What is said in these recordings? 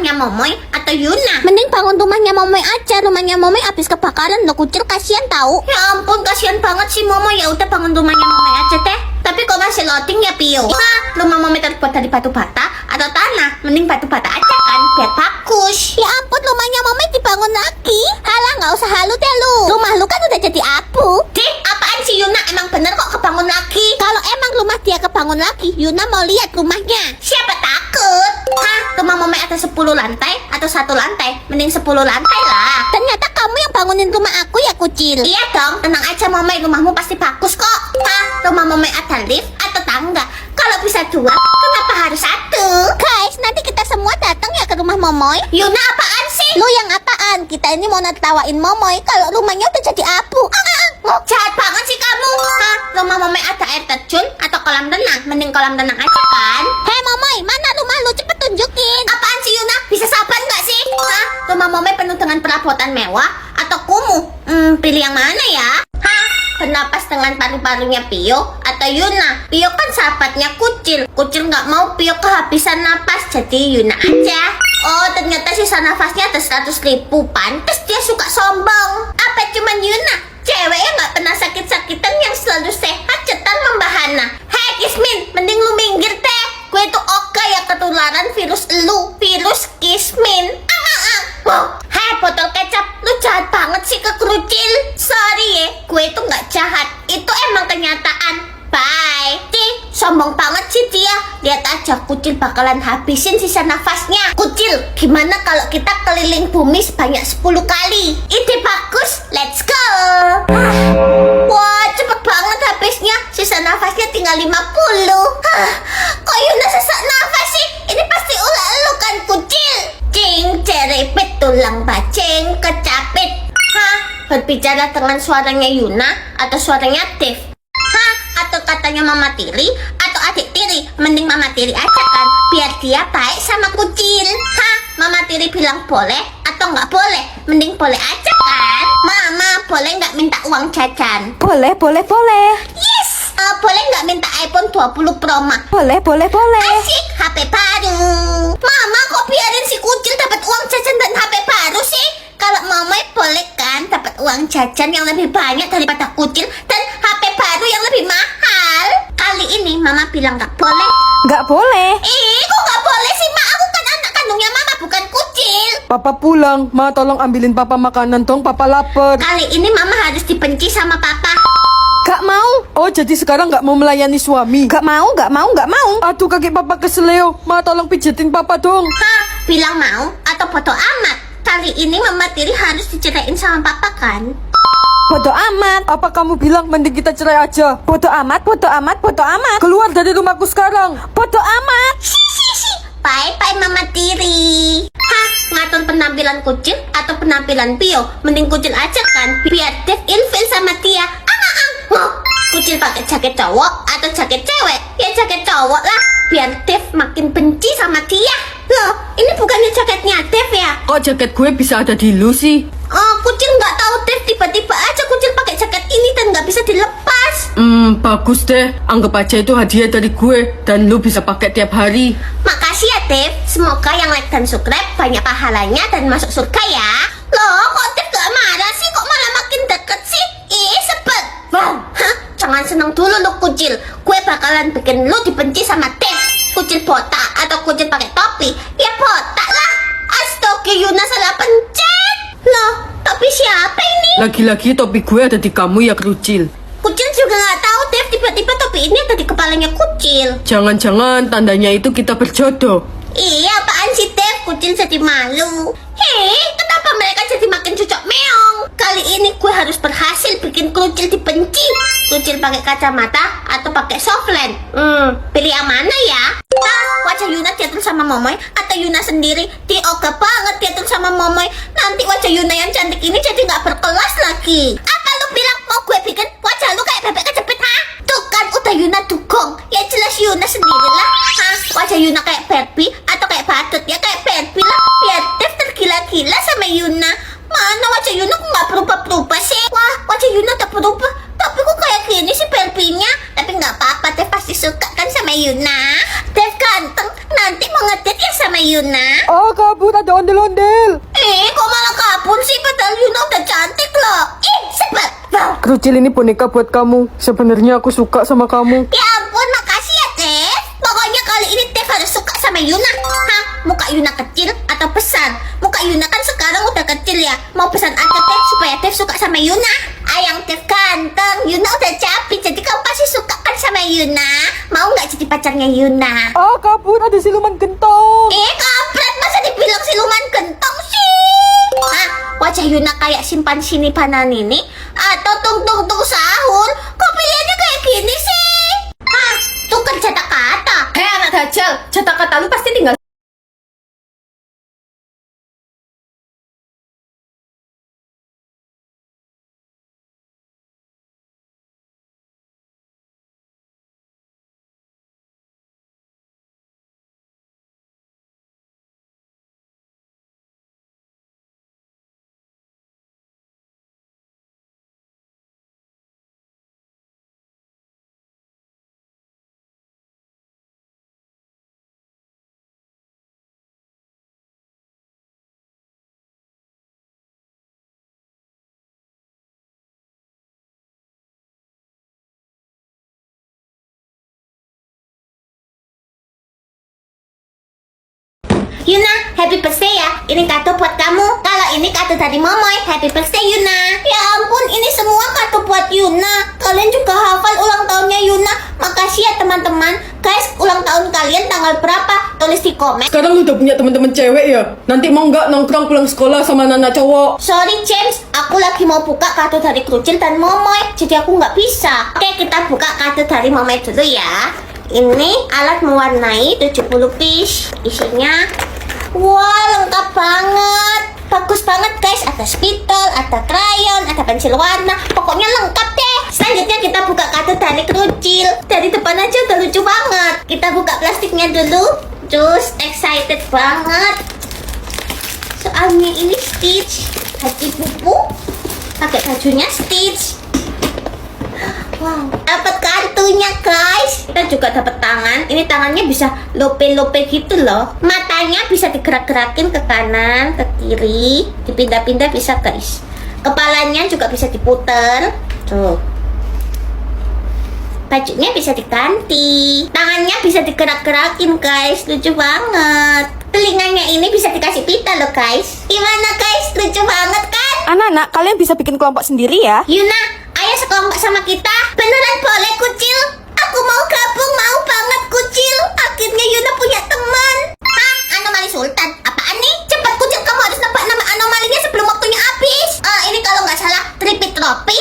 rumahnya Momoy atau Yuna? Mending bangun rumahnya Momoy aja. Rumahnya Momoy habis kebakaran lo kucil, kasihan tahu. Ya ampun, kasihan banget sih Momoy. Ya udah bangun rumahnya Momoy aja teh. Tapi kok masih loading ya Pio? Rumah Momoy terbuat dari batu bata atau tanah? Mending batu bata aja kan, biar bagus. Ya ampun, rumahnya Momoy dibangun lagi. Halah, nggak usah halu deh lu. Rumah lu kan udah jadi abu. Dih, apaan sih Yuna? Emang bener kok kebangun lagi? Kalau emang rumah dia kebangun lagi, Yuna mau lihat rumahnya. Siapa takut? Hah? Rumah Momoy ada 10 lantai atau 1 lantai? Mending 10 lantai lah. Ternyata kamu yang bangunin rumah aku ya kucil. Iya dong, tenang aja Momoy, rumahmu pasti bagus kok. Hah? Rumah Momoy ada lift atau tangga? Kalau bisa 2, kenapa harus 1? Guys, nanti kita semua datang ya ke rumah Momoy. Yuna apaan sih? Lu yang apaan? Kita ini mau netawain Momoy kalau rumahnya udah jadi abu. Jahat banget sih kamu. Hah? Rumah Momoy ada air terjun atau kolam renang? Mending kolam renang aja kan? Hei Momoy, mana rumah lu? Cepet tunjukin. Apaan sih Yuna? Bisa sabar nggak sih? Hah? Rumah Momoy penuh dengan perabotan mewah atau kumuh? Pilih yang mana ya? Hah? Bernapas dengan paru-parunya Pio atau Yuna? Pio kan sahabatnya Kucil. Kucil nggak mau Pio kehabisan napas, jadi Yuna aja. Oh, ternyata sisa nafasnya ada 100.000. Pantes dia suka sombong. Apa cuman Yuna? Cewek yang nggak pernah sakit-sakitan, yang selalu sehat, cetan membahana. Hei Kismin, mending lu minggir teh. Gue tuh oga ya ketularan virus elu, virus Kismin. Hei botol kecap, lu jahat banget sih ke kerucil. Sorry ya, gue tuh nggak jahat. Itu emang kenyataan. Bye. Cih, sombong banget sih dia. Lihat aja, Kucil bakalan habisin sisa nafasnya. Kucil, gimana kalau kita keliling bumi sebanyak 10 kali? Ide bagus, let's go. Wah, cepet banget habisnya. Sisa nafasnya tinggal 50. Kok Yuna sesak nafas sih? Ini pasti ulah lu kan Kucil. Cing, cerepet tulang baceng kecapit. Hah? Berbicara dengan suaranya Yuna atau suaranya Dev? Atau katanya Mama Tiri atau adik Tiri? Mending Mama Tiri aja kan, biar dia baik sama Kucil. Hah? Mama Tiri bilang boleh atau nggak boleh? Mending boleh aja kan. Mama, boleh nggak minta uang jajan? Boleh. Yes. Boleh nggak minta iPhone 20 Pro Max? Boleh. Asik, HP baru. Mama, kok biarin si Kucil dapat uang jajan dan HP baru sih? Kalau Mama boleh kan dapat uang jajan yang lebih banyak daripada Kucil dan HP baru yang lebih mahal. Kali ini Mama bilang nggak boleh. Nggak boleh. Kok nggak boleh sih, Ma? Aku kan anak kandungnya Mama, bukan Kucil. Papa pulang, Ma tolong ambilin Papa makanan dong, Papa lapar. Kali ini Mama harus dibenci sama Papa. Nggak mau. Oh, jadi sekarang nggak mau melayani suami? Nggak mau. Aduh, kaki Papa keseleo. Ma tolong pijetin Papa dong. Hah? Bilang mau atau bodo amat? Kali ini Mama Tiri harus dicerain sama Papa kan? Bodoh amat. Apa kamu bilang mending kita cerai aja? Bodoh amat. Keluar dari rumahku sekarang. Bodoh amat. Bye-bye Mama Tiri. Hah? Ngatur penampilan Kucil atau penampilan Pio? Mending Kucil aja kan, biar Dev ilfil sama dia. Kucil pakai jaket cowok atau jaket cewek? Ya jaket cowok lah, biar Dev makin benci sama dia. Loh, ini bukannya jaketnya Dev ya? Kok jaket gue bisa ada di lu sih? Kucil nggak tahu Dev, tiba-tiba aja Kucil pakai jaket ini dan nggak bisa dilepas. Bagus deh. Anggap aja itu hadiah dari gue dan lu bisa pakai tiap hari. Makasih ya Dev, semoga yang like dan subscribe banyak pahalanya dan masuk surga ya. Loh, kok Dev gak marah sih? Kok malah makin deket sih? Sebel. Hah? Jangan seneng dulu lu Kucil. Gue bakalan bikin lu dibenci sama Dev. Kucil botak atau Kucil pakai topi? Ya botak lah. Astaga, Yuna salah pencet. Loh, topi siapa ini? Lagi-lagi topi gue ada di kamu ya, kerucil. Kucil juga gak tahu Dev, tiba-tiba topi ini ada di kepalanya Kucil. Jangan-jangan tandanya itu kita berjodoh. Iya, apaan sih Dev? Kucil jadi malu. Hei, kenapa mereka jadi makin cucok meong? Kali ini gue harus berhasil bikin Kucil dibenci. Kucil pakai kacamata atau pakai softland? Pilih yang mana ya? Wajah Yuna diatur sama Momoy atau Yuna sendiri? Dia oga banget diatur sama Momoy. Nanti wajah Yuna yang cantik ini jadi nggak berkelas lagi. Apa lu bilang mau gue bikin wajah lu kayak bebek kejepit, ha? Tuh kan udah Yuna dukung. Ya jelas Yuna sendirilah. Hah? Wajah Yuna kayak Barbie atau kayak Badut? Ya kayak Barbie lah. Biar Dev tergila-gila sama Yuna. Mana wajah Yuna kok nggak berubah-berubah sih? Wah, wajah Yuna udah berubah. Tapi kok kayak gini sih Barbie-nya? Tapi nggak apa-apa, Dev pasti suka kan sama Yuna. Dev ganteng, nanti mau ngedate ya sama Yuna. Yuna? Ah, kabur ada ondel-ondel. Kok malah kabur sih? Padahal Yuna udah cantik loh. Sebab. Wow. Kerucil ini boneka buat kamu. Sebenarnya aku suka sama kamu. Ya ampun, makasih ya, Tef. Pokoknya kali ini Tef harus suka sama Yuna. Hah? Muka Yuna kecil atau pesan? Muka Yuna kan sekarang udah kecil ya. Mau pesan aja Tef supaya Tef suka sama Yuna. Ayang Tef ganteng. Yuna udah capek, jadi kamu pasti suka kan sama Yuna. Mau nggak jadi pacarnya Yuna? Ah, kabur ada siluman gentong. Kampret, masa dibilang siluman gentong sih? Hah? Wajah Yuna kayak simpan sini panan ini? Atau tung sahur? Kok pilihannya kayak gini sih? Hah? Tuh kan cetak kata. Hei anak dajal, cetak kata lu pasti tinggal. Yuna, happy birthday ya. Ini kado buat kamu. Kalau ini kado dari Momoy, happy birthday Yuna. Ya ampun, ini semua kado buat Yuna. Kalian juga hafal ulang tahunnya Yuna. Makasih ya teman-teman. Guys, ulang tahun kalian tanggal berapa? Tulis di komen. Sekarang udah punya teman-teman cewek ya. Nanti mau nggak nongkrong pulang sekolah sama anak cowok? Sorry James, aku lagi mau buka kado dari Krucil dan Momoy. Jadi aku nggak bisa. Oke, kita buka kado dari Momoy dulu ya. Ini alat mewarnai 70 piece. Isinya, wah lengkap banget. Bagus banget guys. Ada spidol, ada krayon, ada pensil warna. Pokoknya lengkap deh. Selanjutnya kita buka kado dari Krucil. Dari depan aja udah lucu banget. Kita buka plastiknya dulu. Just excited banget. Soalnya ini Stitch. Haji Pupu pakai bajunya Stitch. Wow, dapat kartunya guys. Kita juga dapat tangan. Ini tangannya bisa lope-lope gitu loh. Matanya bisa digerak-gerakin ke kanan, ke kiri, dipindah-pindah bisa guys. Kepalanya juga bisa diputer. Tuh. Bajunya bisa diganti. Tangannya bisa digerak-gerakin guys. Lucu banget. Telinganya ini bisa dikasih pita loh guys. Gimana guys? Lucu banget kan? Anak-anak, kalian bisa bikin kelompok sendiri ya. Yuna, ayo sekelompok sama kita. Beneran boleh Kucil? Aku mau gabung, mau banget Kucil. Akhirnya Yuna punya teman. Hah? Anomali Sultan? Apaan nih? Cepat Kucil, kamu harus nebak nama anomalinya sebelum waktunya habis. Ini kalau nggak salah tripit tropi.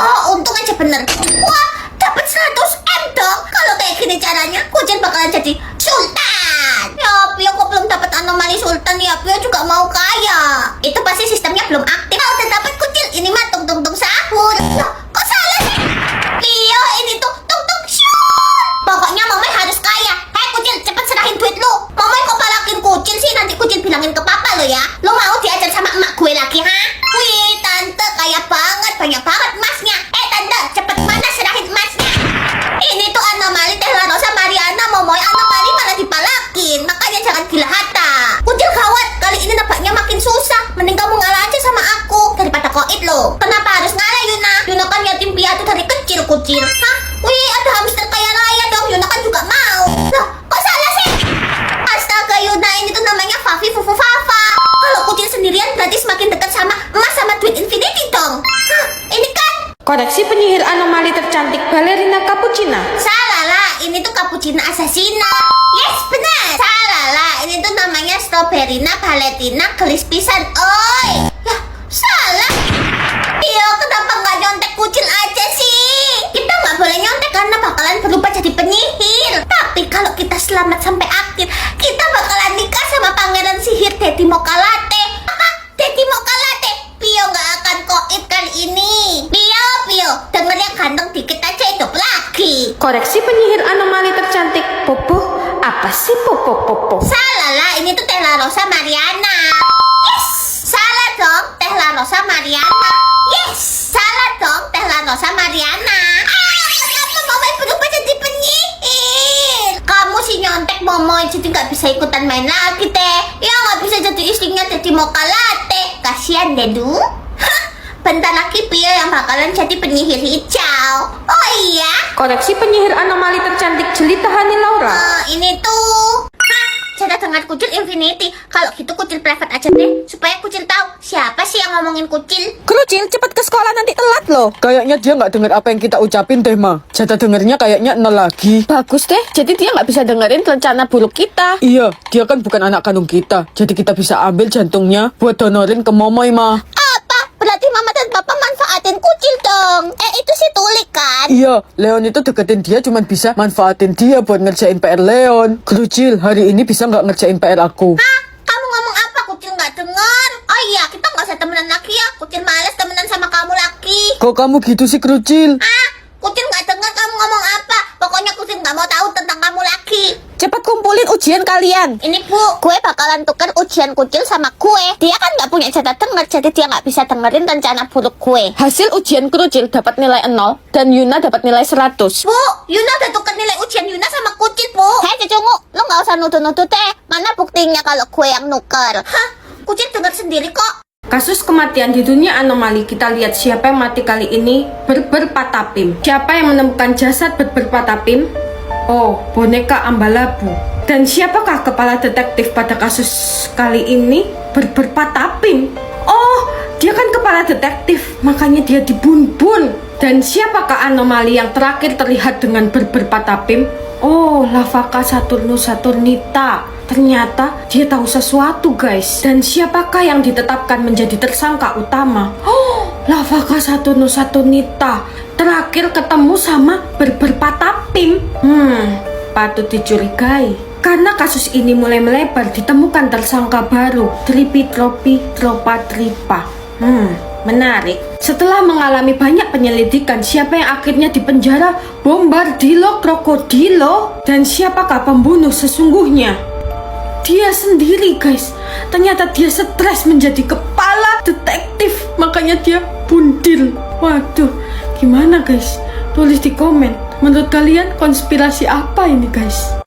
Oh, untung aja bener. Wah, dapat 100M dong. Kalau kayak gini caranya, Kucil bakalan jadi Sultan. Ya, Pio kok belum dapat anomali Sultan ya? Pio juga mau kaya. Itu pasti sistemnya belum aktif. Kalau udah dapat Kucil, ini mah tung sahur. Loh, kok salah sih? Pio, ini tuh tung syur. Pokoknya Momoy harus kaya. Hei Kucil, cepet serahin duit lu. Momoy kok palakin Kucil sih? Nanti Kucil bilangin ke papa lo ya. Lo mau diajar sama emak gue lagi, ha? Wih, tante kaya banget, banyak banget emasnya. Tante, cepet mana serahin emasnya? Ini tuh anomali Teh La Rosa Mariana. Momoy anomali malah dipalakin. Makanya jangan gila hata. Kucil gawat, kali ini nebaknya makin susah. Mending kamu ngalah aja sama aku daripada koit lo. Kenapa harus ngalah Yuna? Yuna kan yatim piatu dari kecil Kucil. Hah? Wih, ada hamster kaya raya dong. Yuna kan juga mau. Loh, kok salah sih? Astaga Yuna, ini tuh namanya Fafi Fufu Fafa. Kalau Kucil sendirian berarti semakin dekat sama emas sama duit infinity dong. Hah, ini kan Koreksi penyihir anomali tercantik Ballerina Cappuccina. salah lah, ini tuh cappuccino assassina. Yes, benar. Salah lah, ini tuh namanya Strawberryna Valentina Gelis pisan. Oi, lah salah. Iyo, kenapa nggak nyontek Kucil aja sih? Kita nggak boleh nyontek karena bakalan berubah jadi penyihir. Tapi kalau kita selamat sampai akhir, kita bakalan nikah sama pangeran sihir Daddy Mocha Latte. Apa? Daddy Mocha Latte? Pio nggak akan koit kali ini. Pio, denger yang ganteng dikit aja hidup lagi. Koreksi penyihir anomali tercantik Popo. Apa sih Popo? Salah lah, ini tuh Teh La Rosa Mariana. Yes, salah dong, Teh La Rosa Mariana. Yes, salah dong, Teh La Rosa Mariana. Kenapa Momoy berubah jadi penyihir? Kamu sih nyontek Momoy, jadi nggak bisa ikutan main lagi teh. Ya nggak bisa jadi istrinya jadi mocha latte. Kasian deh Du. Hah, bentar lagi Pio yang bakalan jadi penyihir hijau. Oh iya. Koreksi penyihir anomali tercantik jelita Hani Laura. Ini tuh. Hah, cara dengar kucil infinity. Kalau gitu kucil private aja deh, supaya kucil tahu siapa sih yang ngomongin kucil. Kerucil, cepat ke sekolah nanti telat loh. Kayaknya dia nggak dengar apa yang kita ucapin deh, Ma. Jatah dengarnya kayaknya 0 lagi. Bagus deh, jadi dia nggak bisa dengerin rencana buruk kita. Iya, dia kan bukan anak kandung kita. Jadi kita bisa ambil jantungnya buat donorin ke Momoy, Ma. Apa? Berarti mama dan papa manfaatin kucil dong. Itu si Tulik kan? Iya, Leon itu deketin dia cuman bisa manfaatin dia buat ngerjain PR Leon. Kerucil, hari ini bisa nggak ngerjain PR aku? Hah? Kamu ngomong apa? Kucil nggak dengar. Oh iya, kita nggak usah temenan lagi ya. Kucil males temenan sama kamu lagi. Kok kamu gitu sih, Kerucil? Ah, kucil nggak dengar kamu ngomong apa. Pokoknya kucil nggak mau tahu tentang kamu lagi. Cepat kumpulin ujian kalian. Ini Bu. Gue bakalan tuker ujian kucil sama kue. Dia kan nggak punya jatah denger, jadi dia nggak bisa dengerin rencana buruk gue. Hasil ujian Kerucil dapat nilai 0 dan Yuna dapat nilai 100. Bu, Yuna udah tukar nilai ujian Yuna sama kucil, Bu. Hei Cecungu, lu nggak usah nuduh-nuduh teh. Mana buktinya kalau gue yang nuker? Hah, kucil dengar sendiri kok. Kasus kematian di dunia anomali, kita lihat siapa yang mati kali ini. Berberpatapim. Siapa yang menemukan jasad berberpatapim? Oh, boneka Ambalabu. Dan siapakah kepala detektif pada kasus kali ini? Berberpatapim. Oh, dia kan kepala detektif, makanya dia dibun-bun. Dan siapakah anomali yang terakhir terlihat dengan berberpatapim? Oh, Lavaka Saturnus Saturnita. Ternyata dia tahu sesuatu, guys. Dan siapakah yang ditetapkan menjadi tersangka utama? Oh, Lavaka Saturnus Saturnita. Terakhir ketemu sama berberpatapim. Patut dicurigai. Karena kasus ini mulai melebar, ditemukan tersangka baru, Tripitropi Tropatripa. Menarik. Setelah mengalami banyak penyelidikan, siapa yang akhirnya dipenjara? Bombardilo Krokodilo. Dan siapakah pembunuh sesungguhnya? Dia sendiri, guys. Ternyata dia stres menjadi kepala detektif, makanya dia bundil. Waduh, gimana guys? Tulis di komen. Menurut kalian konspirasi apa ini, guys?